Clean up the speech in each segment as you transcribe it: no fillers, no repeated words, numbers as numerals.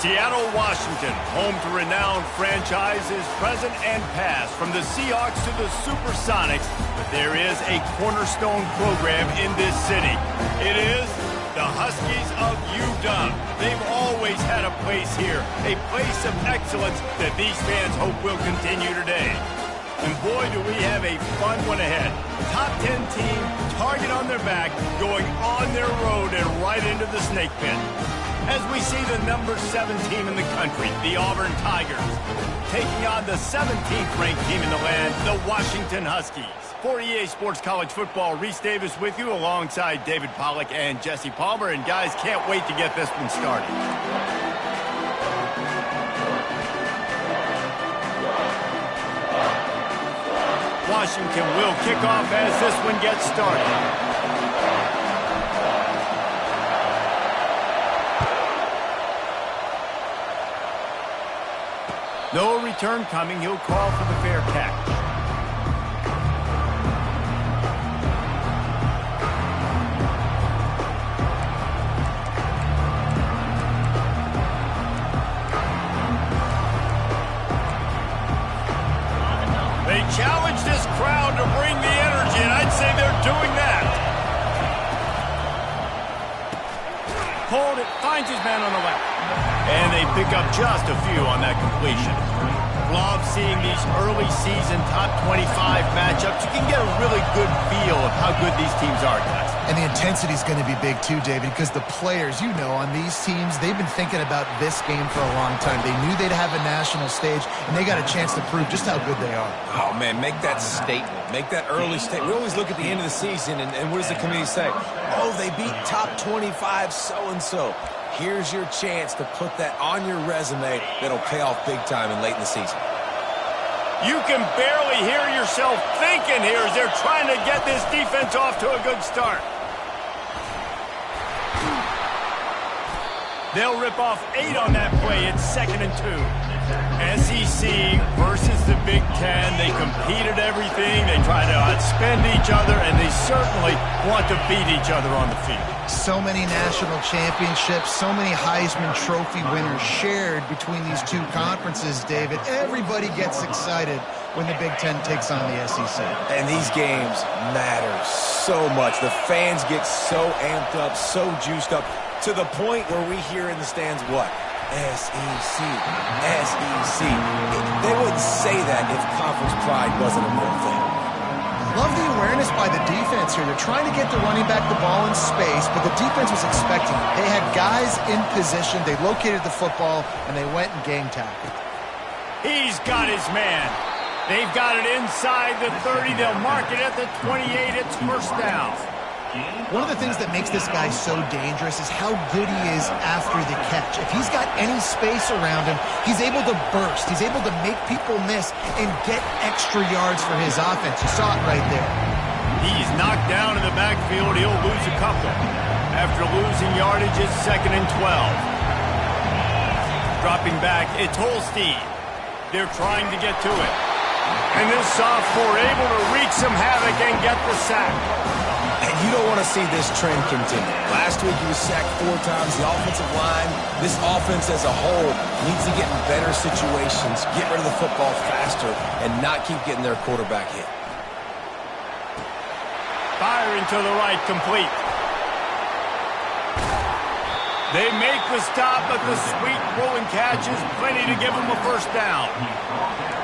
Seattle, Washington, home to renowned franchises present and past, from the Seahawks to the Supersonics, but there is a cornerstone program in this city. It is the Huskies of UW. They've always had a place here, a place of excellence that these fans hope will continue today. And boy, do we have a fun one ahead. Top 10 team, target on their back, going on their road and right into the snake pit. As we see the number 7 team in the country, the Auburn Tigers, taking on the 17th ranked team in the land, the Washington Huskies. For EA Sports College Football, Reese Davis with you alongside David Pollack and Jesse Palmer. And guys, can't wait to get this one started. Washington will kick off as this one gets started. No return coming. He'll call for the fair catch. They challenge this crowd to bring the energy, and I'd say they're doing that. Hold it, finds his man on the left. And they pick up just a few on that completion. Love seeing these early season top 25 matchups. You can get a really good feel of how good these teams are, guys. And the intensity is going to be big too, David, because the players, you know, on these teams, they've been thinking about this game for a long time. They knew they'd have a national stage, and they got a chance to prove just how good they are. Oh, man, make that statement. Make that early statement. We always look at the end of the season, and what does the committee say? Oh, they beat top 25 so-and-so. Here's your chance to put that on your resume that'll pay off big time and late in the season. You can barely hear yourself thinking here as they're trying to get this defense off to a good start. They'll rip off 8 on that play. It's 2nd and 2. SEC versus the Big Ten. They compete at everything. They try to outspend each other, and they certainly want to beat each other on the field. So many national championships, so many Heisman Trophy winners shared between these two conferences, David. Everybody gets excited when the Big Ten takes on the SEC. And these games matter so much. The fans get so amped up, so juiced up, to the point where we hear in the stands what? SEC, SEC. They wouldn't say that if conference pride wasn't a real thing. Love the awareness by the defense here. They're trying to get the running back the ball in space, but the defense was expecting it. They had guys in position. They located the football, and they went and game tackled. He's got his man. They've got it inside the 30. They'll mark it at the 28. It's first down. One of the things that makes this guy so dangerous is how good he is after the catch. If he's got any space around him, he's able to burst. He's able to make people miss and get extra yards for his offense. You saw it right there. He's knocked down in the backfield. He'll lose a couple. After losing yardage, it's 2nd and 12. Dropping back, it's Holstein. They're trying to get to it. And this sophomore able to wreak some havoc and get the sack. And you don't want to see this trend continue. Last week he was sacked 4 times. The offensive line, this offense as a whole, needs to get in better situations, get rid of the football faster, and not keep getting their quarterback hit. Firing to the right, complete. They make the stop, but the sweet rolling catch is plenty to give them a first down.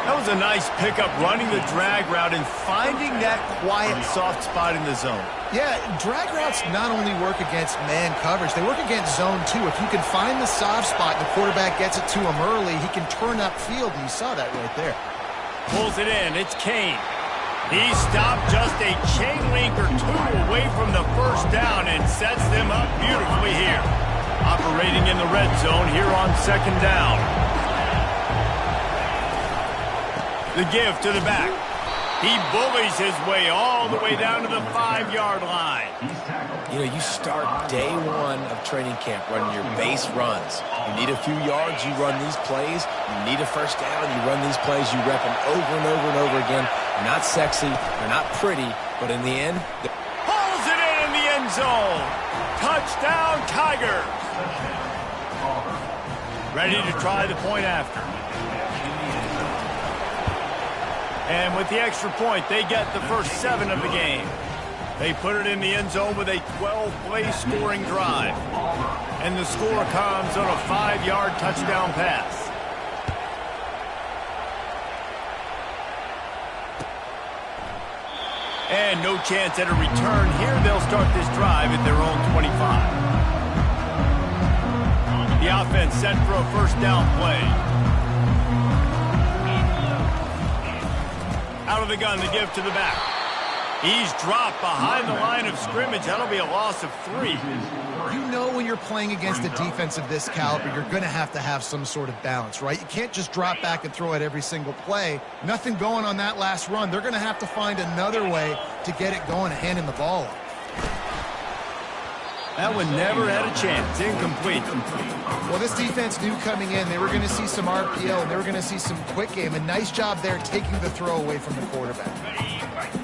That was a nice pickup, running the drag route and finding that quiet, soft spot in the zone. Yeah, drag routes not only work against man coverage, they work against zone too. If you can find the soft spot and the quarterback gets it to him early, he can turn upfield, and you saw that right there. Pulls it in. It's Kane. He stopped just a chain link or 2 away from the first down and sets them up beautifully here. Operating in the red zone here on 2nd down. The give to the back. He bullies his way all the way down to the 5-yard line. You know, you start day 1 of training camp running your base runs. You need a few yards, you run these plays. You need a first down, you run these plays. You rep them over and over and over again. They're not sexy, they're not pretty, but in the end... Pulls it in the end zone. Touchdown, Tigers. Ready to try the point after. And with the extra point, they get the first 7 of the game. They put it in the end zone with a 12-play scoring drive. And the score comes on a 5-yard touchdown pass. And no chance at a return here. They'll start this drive at their own 25. The offense set for a first down play. Out of the gun, the give to the back. He's dropped behind the line of scrimmage. That'll be a loss of 3. You know when you're playing against a defense of this caliber, you're going to have some sort of balance, right? You can't just drop back and throw it every single play. Nothing going on that last run. They're going to have to find another way to get it going and hand him the ball off. That one never had a chance. Incomplete. Well, this defense knew coming in they were going to see some RPO and they were going to see some quick game. A nice job there taking the throw away from the quarterback.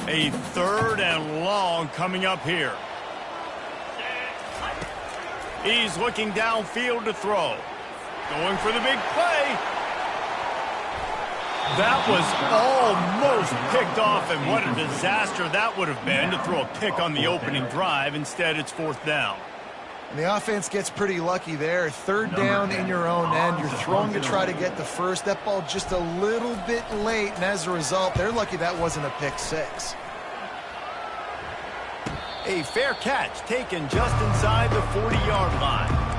A 3rd and long coming up here. He's looking downfield to throw. Going for the big play. That was almost picked off, and what a disaster that would have been to throw a pick on the opening drive. Instead, it's 4th down. And the offense gets pretty lucky there. 3rd down in your own end. You're throwing to try to get the first. That ball just a little bit late, and as a result, they're lucky that wasn't a pick 6. A fair catch taken just inside the 40-yard line.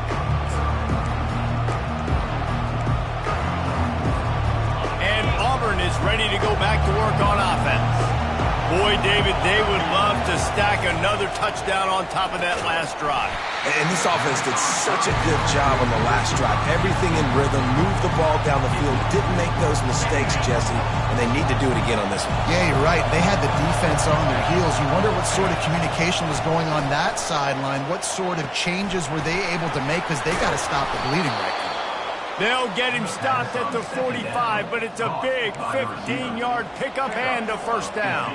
And Auburn is ready to go back to work on offense. Boy, David, they would love to stack another touchdown on top of that last drive. And this offense did such a good job on the last drive. Everything in rhythm, moved the ball down the field, didn't make those mistakes, Jesse, and they need to do it again on this one. Yeah, you're right. They had the defense on their heels. You wonder what sort of communication was going on that sideline. What sort of changes were they able to make, because they got to stop the bleeding right now. They'll get him stopped at the 45, but it's a big 15-yard pickup and a first down.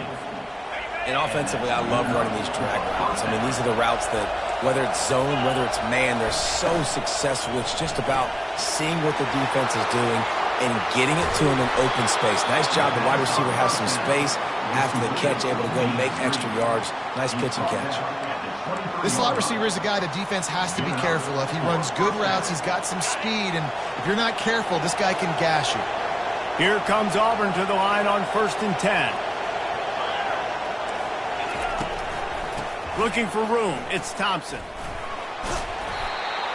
And offensively, I love running these drag routes. I mean, these are the routes that, whether it's zone, whether it's man, they're so successful. It's just about seeing what the defense is doing and getting it to him in open space. Nice job. The wide receiver has some space after the catch, able to go make extra yards. Nice pitch and catch. This slot receiver is a guy the defense has to be careful of. He runs good routes. He's got some speed, and if you're not careful, this guy can gash you. Here comes Auburn to the line on 1st and 10. Looking for room. It's Thompson.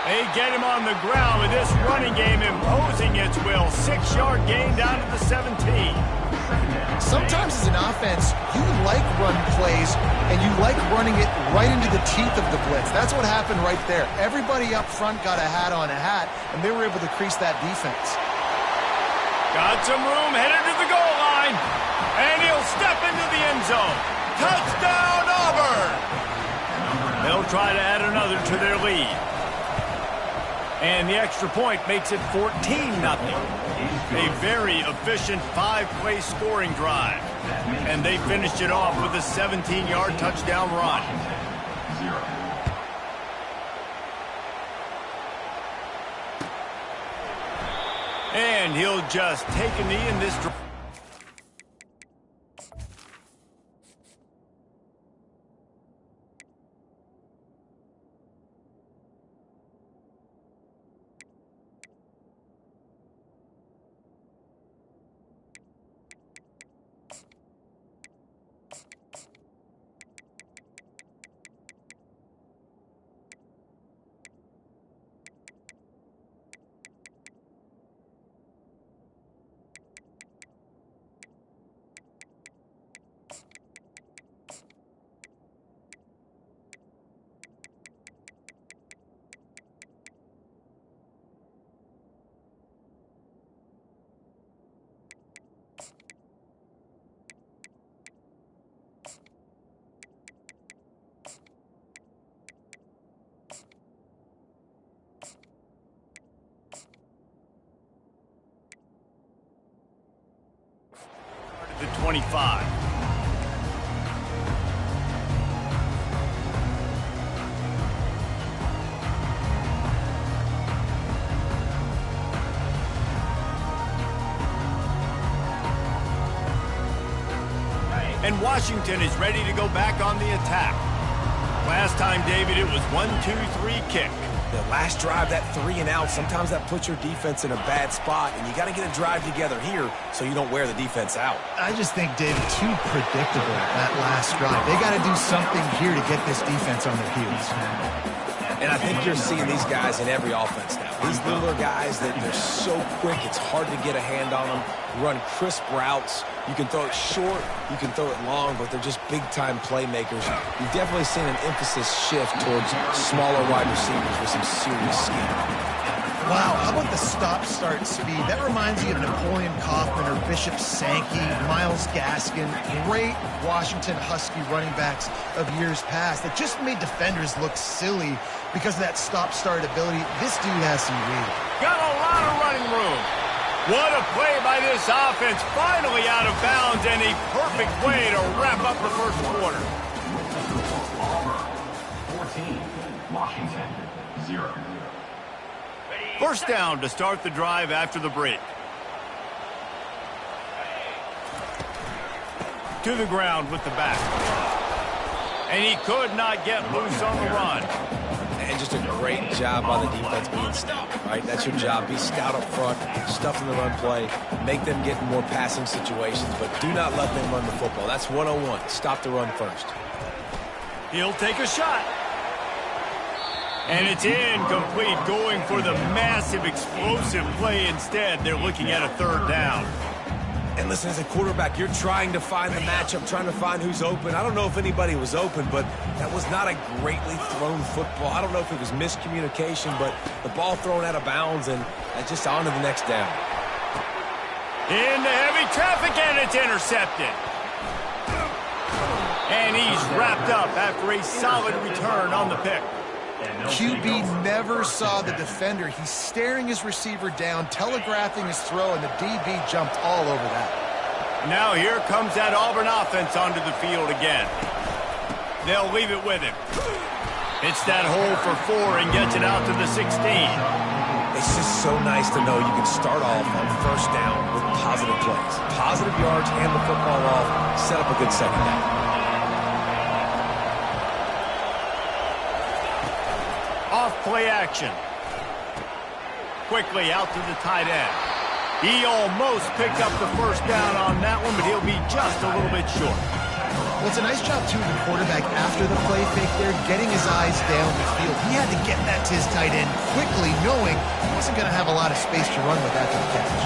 They get him on the ground with this running game imposing its will. 6-yard gain down to the 17. Sometimes as an offense, you like run plays, and you like running it right into the teeth of the blitz. That's what happened right there. Everybody up front got a hat on a hat, and they were able to crease that defense. Got some room, headed to the goal line, and he'll step into the end zone. Touchdown, Auburn! They'll try to add another to their lead. And the extra point makes it 14-0. A very efficient 5-play scoring drive. And they finished it off with a 17-yard touchdown run. And he'll just take a knee in this drive. The 25. Washington is ready to go back on the attack. Last time, David, it was 1-2-3 kick. The last drive, that 3 and out, sometimes that puts your defense in a bad spot, and you got to get a drive together here so you don't wear the defense out. I just think, David, too predictable, that last drive. They got to do something here to get this defense on their heels. And I think you're seeing these guys in every offense now. These littler guys, they're so quick, it's hard to get a hand on them, run crisp routes. You can throw it short, you can throw it long, but they're just big-time playmakers. You've definitely seen an emphasis shift towards smaller wide receivers with some serious skill. Wow, how about the stop-start speed? That reminds you of Napoleon Kaufman or Bishop Sankey, Myles Gaskin, great Washington Husky running backs of years past that just made defenders look silly because of that stop-start ability. This dude has some read. Got a lot of running room. What a play by this offense. Finally out of bounds, and a perfect way to wrap up the first quarter. Auburn 14, Washington 0. First down to start the drive after the break. To the ground with the back. And he could not get loose on the run. And just a great job by the defense being stout, right? That's your job. Be stout up front, stuff in the run play, make them get in more passing situations, but do not let them run the football. That's 101. Stop the run first. He'll take a shot. And it's incomplete, going for the massive, explosive play instead. They're looking at a third down. And listen, as a quarterback, you're trying to find the matchup, trying to find who's open. I don't know if anybody was open, but that was not a greatly thrown football. I don't know if it was miscommunication, but the ball thrown out of bounds and just on to the next down. Into heavy traffic, and it's intercepted. And he's wrapped up after a solid return on the pick. QB never saw the defender. He's staring his receiver down, telegraphing his throw, and the DB jumped all over that. Now here comes that Auburn offense onto the field again. They'll leave it with him. Hits that hole for 4 and gets it out to the 16. It's just so nice to know you can start off on first down with positive plays. Positive yards, hand the football off, set up a good second down. Off-play action. Quickly out to the tight end. He almost picked up the first down on that one, but he'll be just a little bit short. Well, it's a nice job, too, of the quarterback after the play fake there, getting his eyes down the field. He had to get that to his tight end quickly, knowing he wasn't going to have a lot of space to run with after the catch.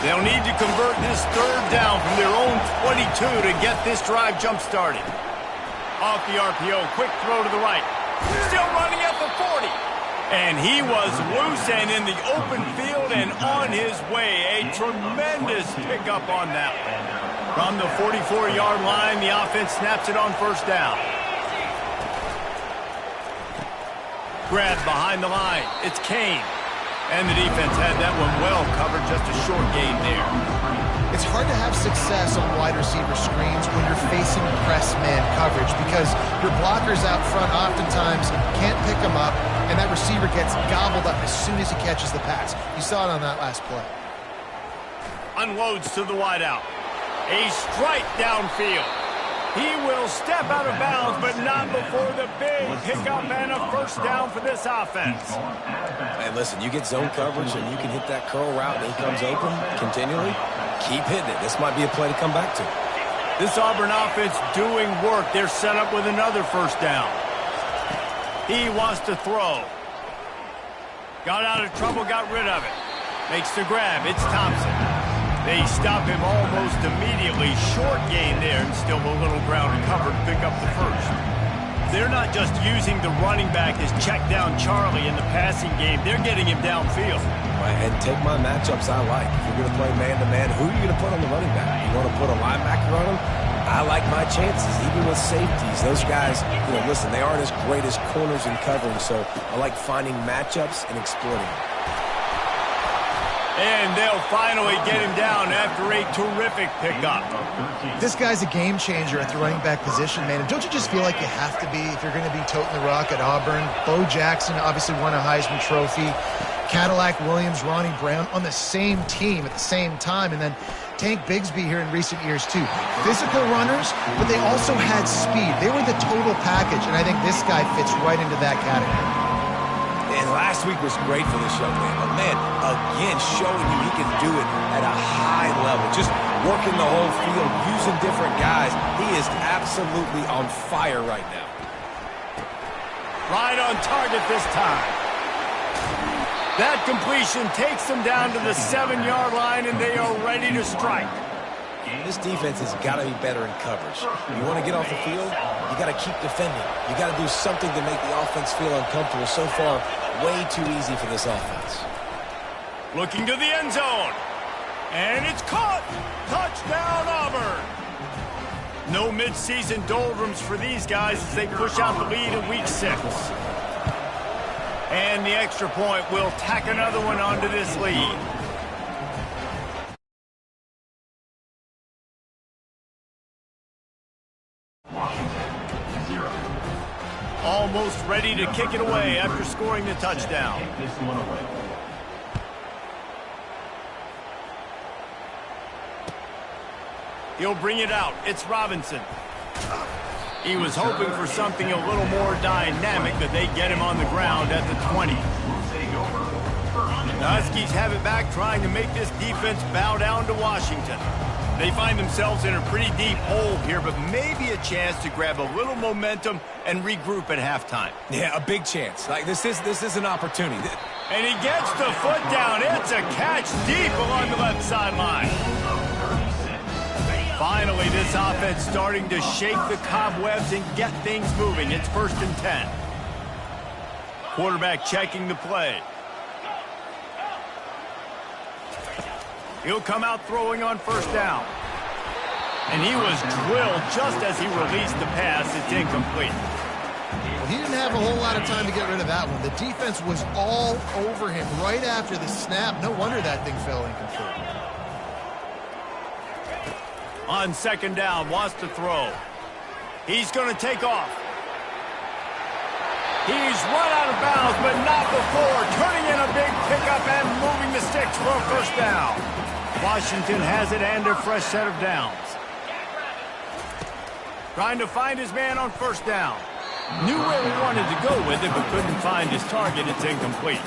They'll need to convert this third down from their own 22 to get this drive jump-started. Off the RPO, quick throw to the right. Still running at the 40. And he was loose and in the open field and on his way. A tremendous pickup on that one. From the 44-yard line, the offense snaps it on first down. Grab behind the line. It's Kane. And the defense had that one well covered, just a short gain there. It's hard to have success on wide receiver screens when you're facing press man coverage because your blockers out front oftentimes can't pick them up, and that receiver gets gobbled up as soon as he catches the pass. You saw it on that last play. Unloads to the wideout. A strike downfield. He will step out of bounds, but not before the big pickup and a first down for this offense. Hey, listen, you get zone coverage and you can hit that curl route and he comes open continually. Keep hitting it. This might be a play to come back to. This Auburn offense doing work. They're set up with another first down. He wants to throw. Got out of trouble, got rid of it. Makes the grab. It's Thompson. They stop him almost immediately. Short gain there, and still a little ground covered. Pick up the first. They're not just using the running back as check down Charlie in the passing game. They're getting him downfield. Right, and take my matchups I like. If you're going to play man-to-man, who are you going to put on the running back? You want to put a linebacker on him? I like my chances, even with safeties. Those guys, listen, they aren't as great as corners in covering, so I like finding matchups and exploiting them. And they'll finally get him down after a terrific pickup. This guy's a game changer at the running back position, man. And don't you just feel like you have to be if you're going to be toting the rock at Auburn? Bo Jackson obviously won a Heisman Trophy. Cadillac Williams, Ronnie Brown on the same team at the same time. And then Tank Bigsby here in recent years too. Physical runners, but they also had speed. They were the total package, and I think this guy fits right into that category. And last week was great for this young man. But man, again, showing you he can do it at a high level. Just working the whole field, using different guys. He is absolutely on fire right now. Right on target this time. That completion takes them down to the 7-yard line, and they are ready to strike. This defense has got to be better in coverage. You want to get off the field, you got to keep defending. You got to do something to make the offense feel uncomfortable. So far, way too easy for this offense. Looking to the end zone. And it's caught. Touchdown, Auburn. No midseason doldrums for these guys as they push out the lead in week 6. And the extra point will tack another one onto this lead. Washington, 0. Almost ready to kick it away after scoring the touchdown. Take this one away. He'll bring it out. It's Robinson. He was hoping for something a little more dynamic, but they get him on the ground at the 20. The Huskies have it back, trying to make this defense bow down to Washington. They find themselves in a pretty deep hole here, but maybe a chance to grab a little momentum and regroup at halftime. Yeah, a big chance. Like this is an opportunity. And he gets the foot down. It's a catch deep along the left sideline. Finally, this offense starting to shake the cobwebs and get things moving. It's 1st and 10. Quarterback checking the play. He'll come out throwing on 1st down. And he was drilled just as he released the pass. It's incomplete. Well, he didn't have a whole lot of time to get rid of that one. The defense was all over him right after the snap. No wonder that thing fell incomplete. On 2nd down, wants to throw. He's going to take off. He's run out of bounds, but not before. Turning in a big pickup and moving the sticks for a 1st down. Washington has it and a fresh set of downs. Trying to find his man on 1st down. Knew where he wanted to go with it, but couldn't find his target. It's incomplete.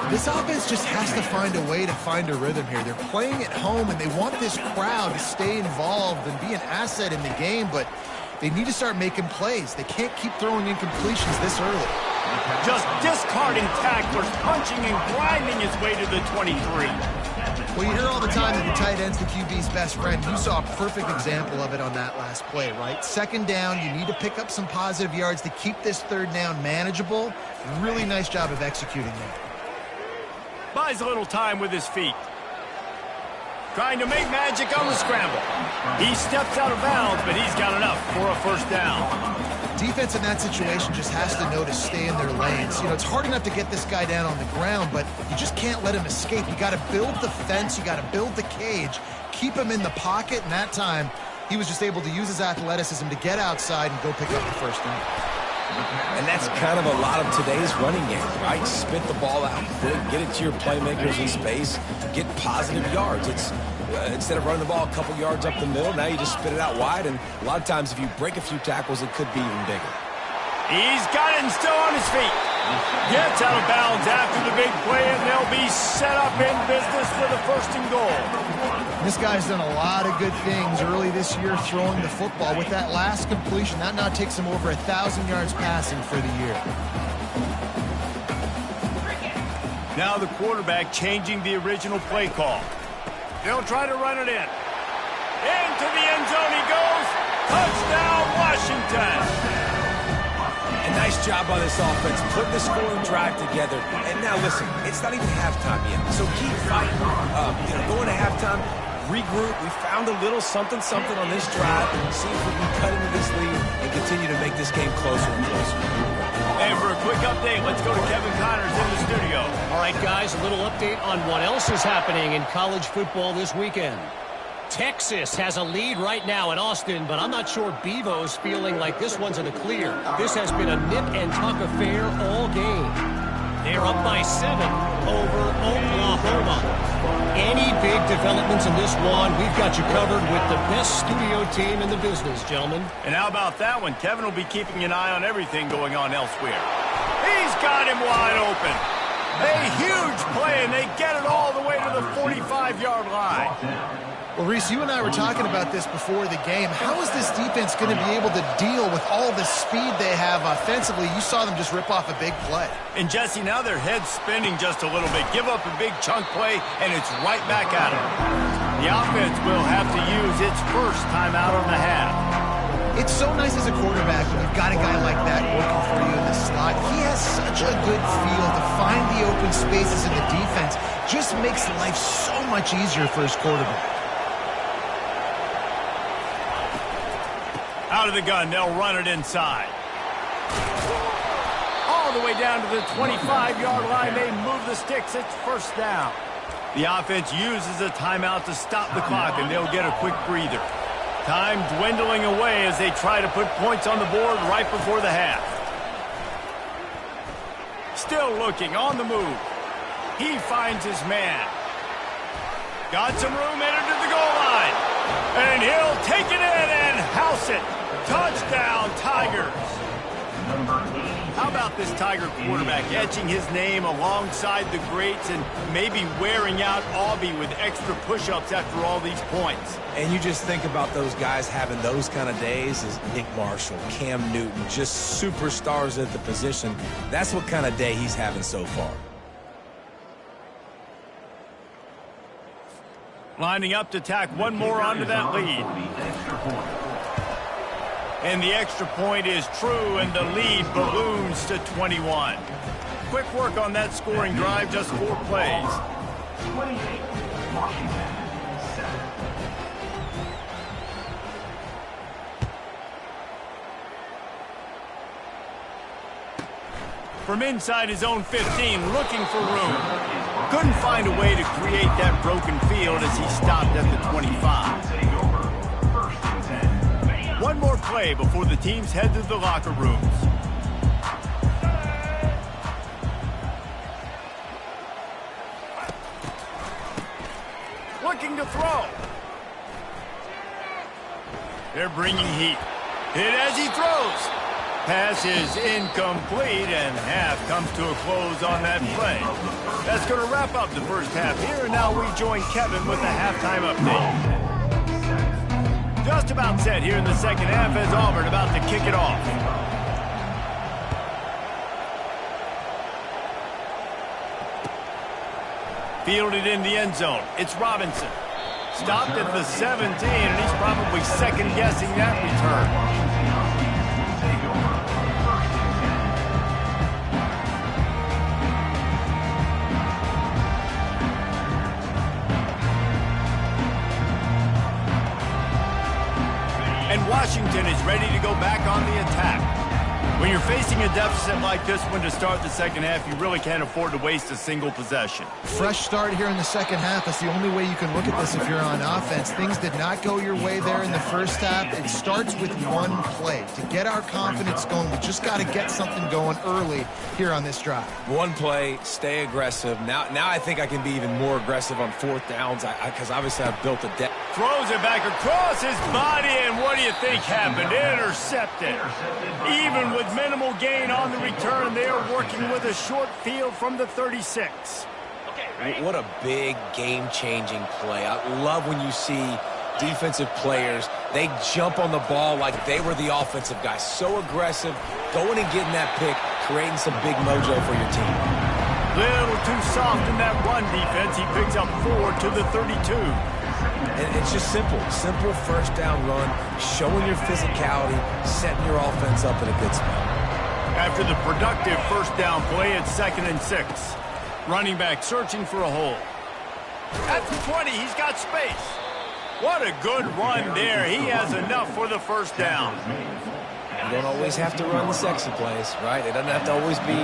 This offense just has to find a way to find a rhythm here. They're playing at home, and they want this crowd to stay involved and be an asset in the game, but they need to start making plays. They can't keep throwing incompletions this early. Just discarding tacklers, punching and grinding his way to the 23. Well, you hear all the time that the tight end's the QB's best friend. You saw a perfect example of it on that last play, right? 2nd down, you need to pick up some positive yards to keep this 3rd down manageable. Really nice job of executing that. Buys a little time with his feet. Trying to make magic on the scramble. He steps out of bounds, but he's got enough for a 1st down. Defense in that situation just has to know to stay in their lanes. You know, it's hard enough to get this guy down on the ground, but you just can't let him escape. You got to build the fence. You got to build the cage. Keep him in the pocket, and that time he was just able to use his athleticism to get outside and go pick up the 1st down. And that's kind of a lot of today's running game, right? Spit the ball out, get it to your playmakers in space, get positive yards. It's instead of running the ball a couple yards up the middle, now you just spit it out wide, and a lot of times if you break a few tackles, it could be even bigger. He's got it and still on his feet. Gets out of bounds after the big play, and they'll be set up in business for the 1st and goal. This guy's done a lot of good things early this year throwing the football. With that last completion, that now takes him over 1,000 yards passing for the year. Now the quarterback changing the original play call. They'll try to run it in. Into the end zone he goes. Touchdown, Washington. A nice job by this offense, putting the scoring drive together. And now listen, it's not even halftime yet, so keep fighting. Going to halftime, regroup. We found a little something on this drive. See if we can cut into this lead and continue to make this game closer and closer. And for a quick update, let's go to Kevin Connors in the studio. All right, guys, a little update on what else is happening in college football this weekend. Texas has a lead right now in Austin, but I'm not sure Bevo's feeling like this one's in the clear. This has been a nip and tuck affair all game. They they're up by 7 over Oklahoma. Any big developments in this one, we've got you covered with the best studio team in the business, gentlemen. And how about that one? Kevin will be keeping an eye on everything going on elsewhere. He's got him wide open. A huge play, and they get it all the way to the 45-yard line. Well, Reese, you and I were talking about this before the game. How is this defense going to be able to deal with all the speed they have offensively? You saw them just rip off a big play. And, Jesse, now their head's spinning just a little bit. Give up a big chunk play, and it's right back at them. The offense will have to use its first timeout on the half. It's so nice as a quarterback when you've got a guy like that working for you in the slot. He has such a good feel to find the open spaces in the defense. Just makes life so much easier for his quarterback. Out of the gun, they'll run it inside. All the way down to the 25-yard line. They move the sticks. It's first down. The offense uses a timeout to stop the clock, and they'll get a quick breather. Time dwindling away as they try to put points on the board right before the half. Still looking, on the move. He finds his man. Got some room, entered to the goal line. And he'll take it in and house it. Touchdown, Tigers. How about this Tiger quarterback etching his name alongside the greats and maybe wearing out Auburn with extra push-ups after all these points? And you just think about those guys having those kind of days as Nick Marshall, Cam Newton, just superstars at the position. That's what kind of day he's having so far. Lining up to tack one more onto that lead. And the extra point is true, and the lead balloons to 21. Quick work on that scoring drive, just 4 plays. 28, Washington, 7. From inside his own 15, looking for room. Couldn't find a way to create that broken field as he stopped at the 25. One more play before the teams head to the locker rooms. Looking to throw. They're bringing heat. Hit as he throws. Pass is incomplete, and half comes to a close on that play. That's going to wrap up the first half here, and now we join Kevin with a halftime update. Just about set here in the second half as Auburn about to kick it off. Fielded in the end zone. It's Robinson. Stopped at the 17, and he's probably second-guessing that return. Washington is ready to go back on the attack. When you're facing a deficit like this one to start the second half, you really can't afford to waste a single possession. Fresh start here in the second half. That's the only way you can look at this if you're on offense. Things did not go your way there in the first half. It starts with one play. To get our confidence going, we just got to get something going early here on this drive. One play, stay aggressive. Now I think I can be even more aggressive on 4th downs because obviously I've built a depth. Throws it back across his body, and what do you think happened? Intercepted. Even with minimal gain on the return, they are working with a short field from the 36. What a big game-changing play. I love when you see defensive players, they jump on the ball like they were the offensive guys. So aggressive, going and getting that pick, creating some big mojo for your team. Little too soft in that run defense. He picks up 4 to the 32. And it's just simple first down run, showing your physicality, setting your offense up in a good spot. After the productive first down play, it's 2nd and 6. Running back searching for a hole. At the 20, he's got space. What a good run there. He has enough for the first down. You don't always have to run the sexy plays, right? It doesn't have to always be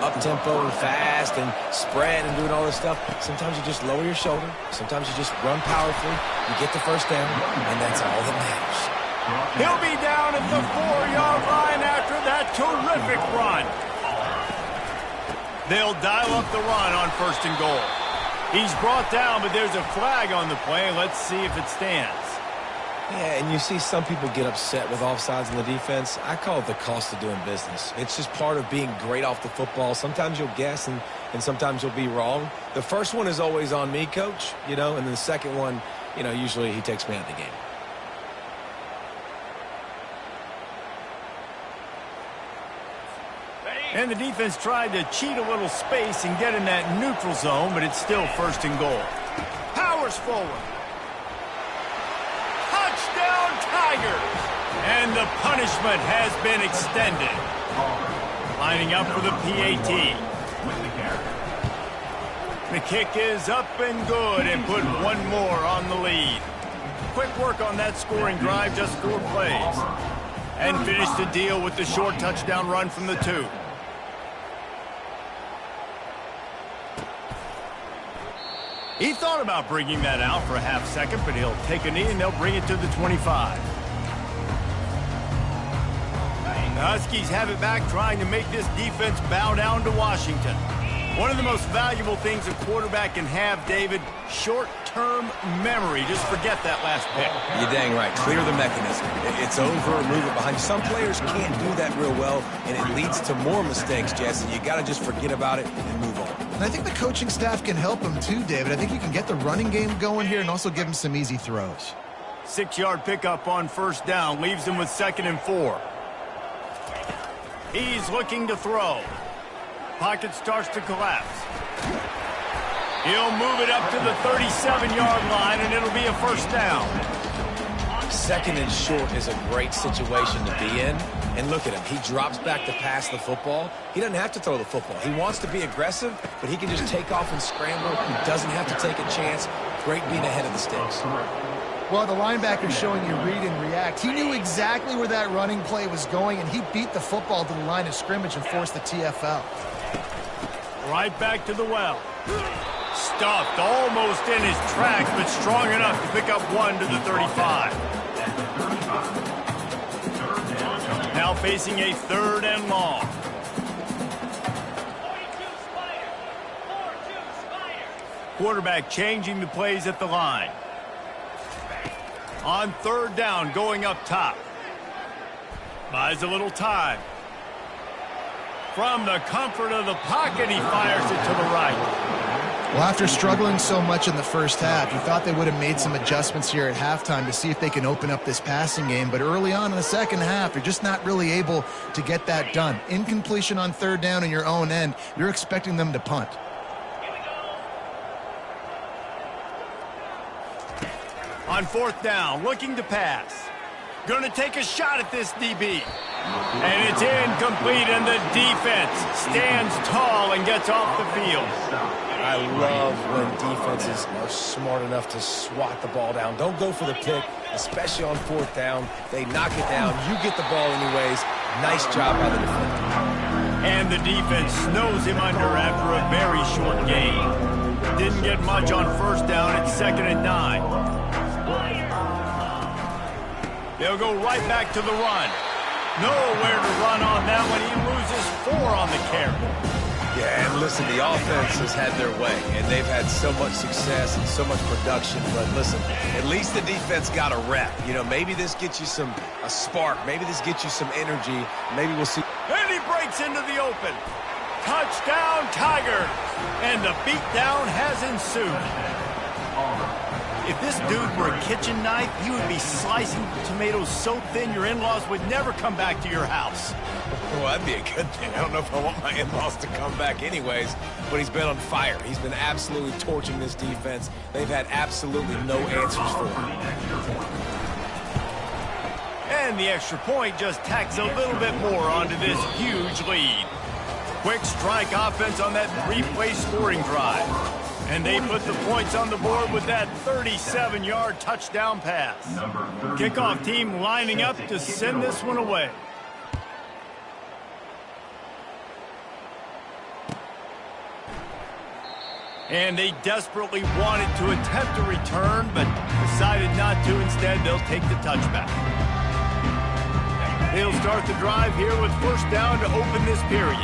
up-tempo and fast and spread and doing all this stuff. Sometimes you just lower your shoulder. Sometimes you just run powerfully. You get the first down, and that's all that matters. He'll be down at the 4-yard line after that terrific run. They'll dial up the run on 1st and goal. He's brought down, but there's a flag on the play. Let's see if it stands. Yeah, and you see some people get upset with offsides in the defense. I call it the cost of doing business. It's just part of being great off the football. Sometimes you'll guess and sometimes you'll be wrong. The first one is always on me, Coach, and then the second one, usually he takes me out of the game. And the defense tried to cheat a little space and get in that neutral zone, but it's still 1st and goal. Powers forward. Touchdown, Tigers! And the punishment has been extended. Lining up for the PAT. The kick is up and good and put one more on the lead. Quick work on that scoring drive, just 4 plays. And finished the deal with the short touchdown run from the 2. He thought about bringing that out for a half second, but he'll take a knee and they'll bring it to the 25. The Huskies have it back, trying to make this defense bow down to Washington. One of the most valuable things a quarterback can have, David, short-term memory. Just forget that last pick. You're dang right. Clear the mechanism. It's over, move it behind you. Some players can't do that real well, and it leads to more mistakes, Jesse. You got to just forget about it and move on. And I think the coaching staff can help him too, David. I think you can get the running game going here and also give him some easy throws. 6-yard pickup on 1st down leaves him with 2nd and 4. He's looking to throw. Pocket starts to collapse. He'll move it up to the 37-yard line, and it'll be a 1st down. 2nd and short is a great situation to be in. And look at him. He drops back to pass the football. He doesn't have to throw the football. He wants to be aggressive, but he can just take off and scramble. He doesn't have to take a chance. Great being ahead of the sticks. Well, the linebacker's showing you read and react. He knew exactly where that running play was going, and he beat the football to the line of scrimmage and forced the TFL. Right back to the well. Stuffed almost in his tracks, but strong enough to pick up 1 to the 35. Now facing a 3rd and long. Quarterback changing the plays at the line. On 3rd down, going up top. Buys a little time. From the comfort of the pocket, he fires it to the right. Well, after struggling so much in the first half, you thought they would have made some adjustments here at halftime to see if they can open up this passing game. But early on in the second half, you're just not really able to get that done. Incompletion on 3rd down in your own end, you're expecting them to punt. On 4th down, looking to pass. Going to take a shot at this DB. And it's incomplete, and the defense stands tall and gets off the field. I love when defenses are smart enough to swat the ball down. Don't go for the pick, especially on 4th down. They knock it down. You get the ball anyways. Nice job by the defender. And the defense snows him under after a very short gain. Didn't get much on 1st down. It's 2nd and 9. They'll go right back to the run. Nowhere to run on that one. He loses 4 on the carry. Yeah, and listen, the offense has had their way, and they've had so much success and so much production. But listen, at least the defense got a rep. Maybe this gets you a spark. Maybe this gets you some energy. Maybe we'll see. And he breaks into the open. Touchdown, Tigers. And the beatdown has ensued. If this dude were a kitchen knife, he would be slicing tomatoes so thin your in-laws would never come back to your house. Well, that'd be a good thing. I don't know if I want my in-laws to come back anyways, but he's been on fire. He's been absolutely torching this defense. They've had absolutely no answers for him. And the extra point just tacks a little bit more onto this huge lead. Quick strike offense on that 3-play scoring drive. And they put the points on the board with that 37-yard touchdown pass. Kickoff team lining up to send this one away. And they desperately wanted to attempt a return, but decided not to. Instead, they'll take the touchback. They'll start the drive here with 1st down to open this period.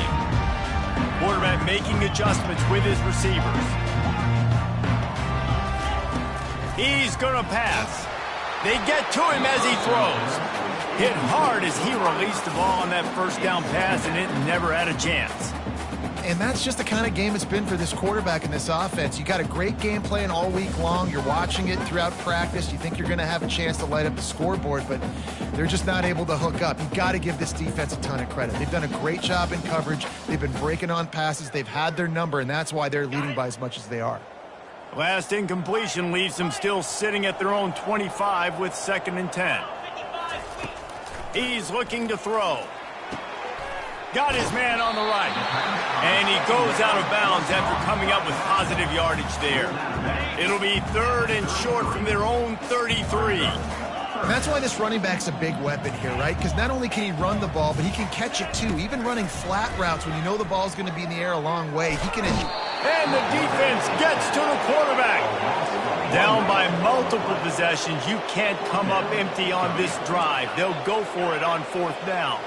Quarterback making adjustments with his receivers. He's going to pass. They get to him as he throws. Hit hard as he released the ball on that first down pass, and it never had a chance. And that's just the kind of game it's been for this quarterback in this offense. You got a great game plan all week long. You're watching it throughout practice. You think you're going to have a chance to light up the scoreboard, but they're just not able to hook up. You got to give this defense a ton of credit. They've done a great job in coverage. They've been breaking on passes. They've had their number, and that's why they're leading by as much as they are. Last incompletion leaves them still sitting at their own 25 with 2nd and 10. He's looking to throw. Got his man on the right. And he goes out of bounds after coming up with positive yardage there. It'll be 3rd and short from their own 33. And that's why this running back's a big weapon here, right? Because not only can he run the ball, but he can catch it too. Even running flat routes when you know the ball's going to be in the air a long way, he can... And the defense gets to the quarterback. Down by multiple possessions, you can't come up empty on this drive. They'll go for it on 4th down.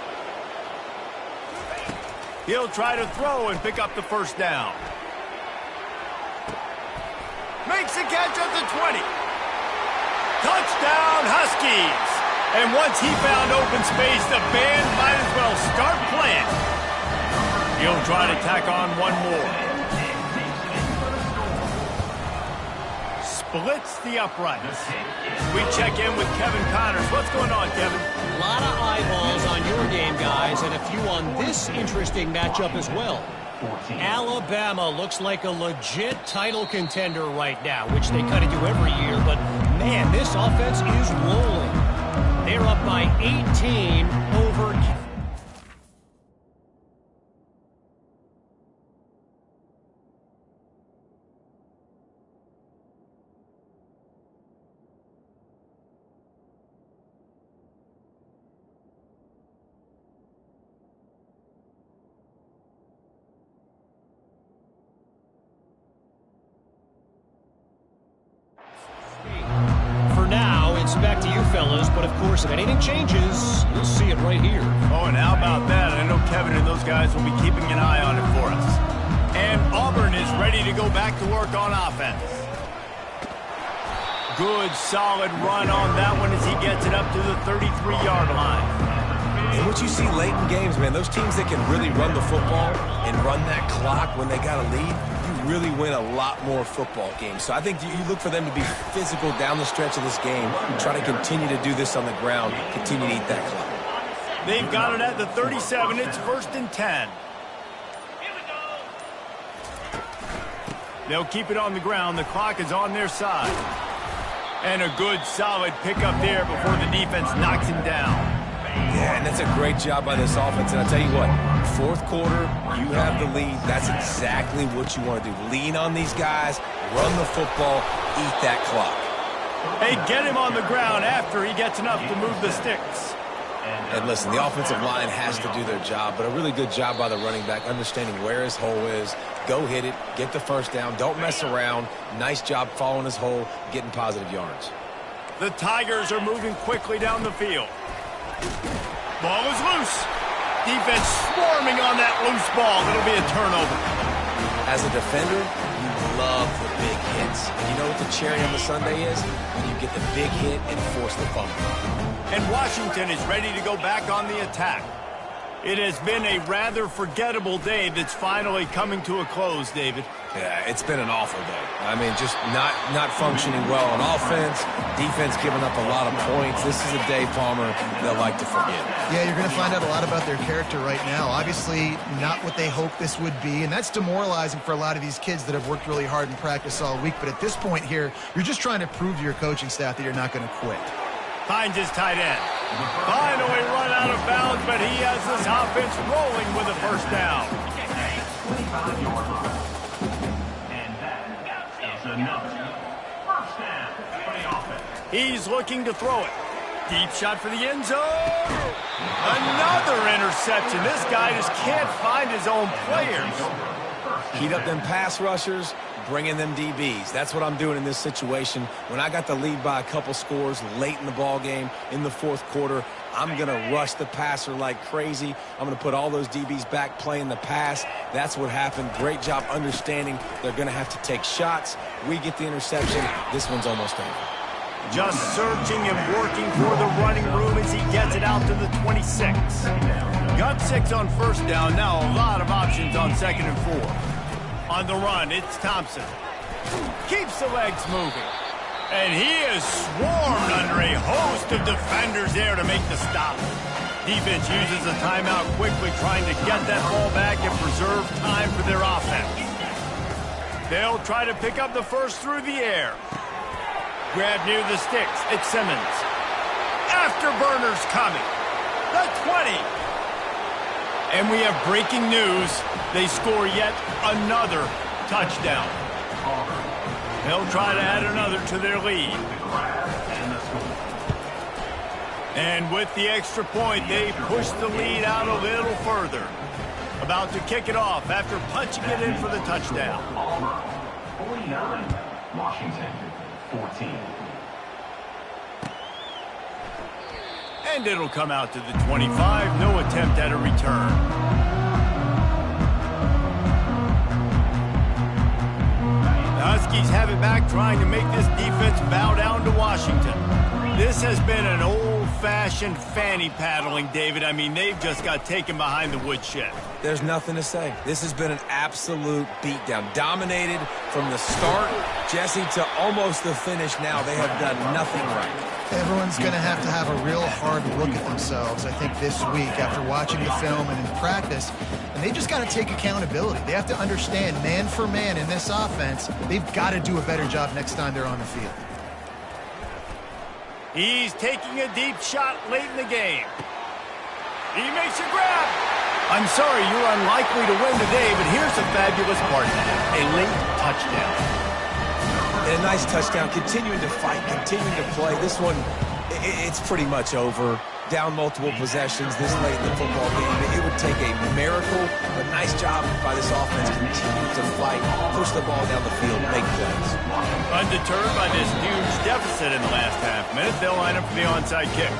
He'll try to throw and pick up the first down. Makes a catch at the 20. Touchdown, Huskies. And once he found open space, the band might as well start playing. He'll try to tack on one more. Splits the uprights. We check in with Kevin Connors. What's going on, Kevin? A lot of eyeballs on your game, guys, and a few on this interesting matchup as well. Alabama looks like a legit title contender right now, which they kind of do every year, but, man, this offense is rolling. They're up by 18 over... Back to you fellas, but of course if anything changes, you'll see it right here. Oh, and how about that? I know Kevin and those guys will be keeping an eye on it for us. And Auburn is ready to go back to work on offense. Good solid run on that one as he gets it up to the 33-yard line. And what you see late in games, man, those teams that can really run the football and run that clock when they got a lead, really win a lot more football games. So I think you look for them to be physical down the stretch of this game, try to continue to do this on the ground, continue to eat that clock. They've got it at the 37. It's 1st and 10. They'll keep it on the ground. The clock is on their side. And a good solid pickup there before the defense knocks him down. Yeah, and that's a great job by this offense. And I'll tell you what, 4th quarter, you have the lead. That's exactly what you want to do. Lean on these guys, run the football, eat that clock. Hey, get him on the ground after he gets enough to move the sticks. And listen, the offensive line has to do their job, but a really good job by the running back, understanding where his hole is. Go hit it, get the first down, don't mess around. Nice job following his hole, getting positive yards. The Tigers are moving quickly down the field. Ball is loose. Defense swarming on that loose ball. It'll be a turnover. As a defender, you love the big hits. And you know what the cherry on the sundae is? When you get the big hit and force the fumble. And Washington is ready to go back on the attack. It has been a rather forgettable day that's finally coming to a close, David. Yeah, it's been an awful day. I mean, just not functioning well on offense, defense giving up a lot of points. This is a day, Palmer, they'll like to forget. Yeah, you're going to find out a lot about their character right now. Obviously, not what they hoped this would be, and that's demoralizing for a lot of these kids that have worked really hard in practice all week. But at this point here, you're just trying to prove to your coaching staff that you're not going to quit. Finds his tight end. Finally run out of bounds, but he has this offense rolling with a first down. 25-yard line. And that is another first down for the offense. He's looking to throw it. Deep shot for the end zone. Another interception. This guy just can't find his own players. Heat up them pass rushers, bringing them DBs. That's what I'm doing in this situation. When I got the lead by a couple scores late in the ball game in the fourth quarter, I'm going to rush the passer like crazy. I'm going to put all those DBs back playing the pass. That's what happened. Great job understanding they're going to have to take shots. We get the interception. This one's almost over. Just searching and working for the running room as he gets it out to the 26. Got 6 on first down. Now a lot of options on 2nd and 4. On the run, it's Thompson. Keeps the legs moving. And he is swarmed under a host of defenders there to make the stop. Defense uses a timeout quickly, trying to get that ball back and preserve time for their offense. They'll try to pick up the first through the air. Grab near the sticks. It's Simmons. Afterburners coming. The 20. And we have breaking news. They score yet another touchdown. They'll try to add another to their lead. And with the extra point, they push the lead out a little further. About to kick it off after punching it in for the touchdown. Auburn 49, Washington 14. And it'll come out to the 25. No attempt at a return. The Huskies have it back, trying to make this defense bow down to Washington. This has been an old-fashioned fanny paddling, David. I mean, they've just got taken behind the woodshed. There's nothing to say. This has been an absolute beatdown. Dominated from the start, Jesse, to almost the finish now. They have done nothing right. Everyone's going to have a real hard look at themselves, I think, this week after watching the film and in practice. And they just got to take accountability. They have to understand, man for man in this offense, they've got to do a better job next time they're on the field. He's taking a deep shot late in the game. He makes a grab. I'm sorry, you're unlikely to win today, but here's the fabulous part of it. A late touchdown. And a nice touchdown, continuing to fight, continuing to play. This one, it's pretty much over. Down multiple possessions this late in the football game. It would take a miracle. A nice job by this offense, continuing to fight, push the ball down the field, make plays. Undeterred by this huge deficit in the last half minute, they'll line up for the onside kick.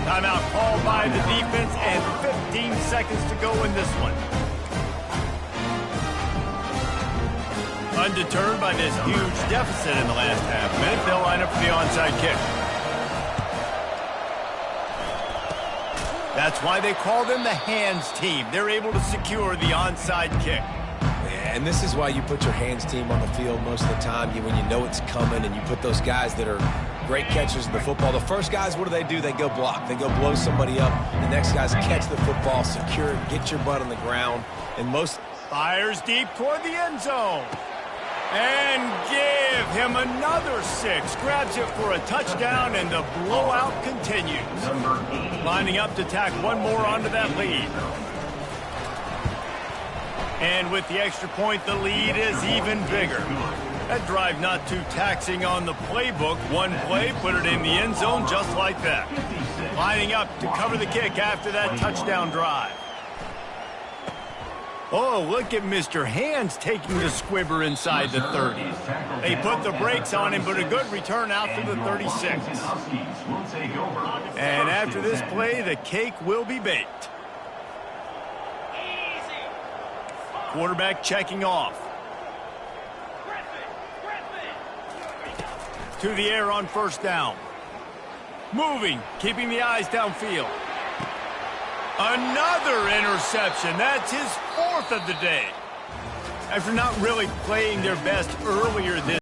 Timeout called by the defense, and 15 seconds to go in this one. Undeterred by this huge deficit in the last half minute, they'll line up for the onside kick. That's why they call them the hands team. They're able to secure the onside kick. And this is why you put your hands team on the field most of the time. When you know it's coming and you put those guys that are great catchers of the football. The first guys, what do? They go block. They go blow somebody up. The next guys catch the football, secure it, get your butt on the ground. And most... Fires deep toward the end zone. And give him another 6. Grabs it for a touchdown, and the blowout continues. Lining up to tack one more onto that lead. And with the extra point, the lead is even bigger. That drive not too taxing on the playbook. One play, put it in the end zone just like that. Lining up to cover the kick after that touchdown drive. Oh, look at Mr. Hands taking the squibber inside the 30. They put the brakes on him, but a good return out to the 36. And after this play, the cake will be baked. Quarterback checking off. To the air on first down. Moving, keeping the eyes downfield. Another interception. That's his 4th of the day. After not really playing their best earlier this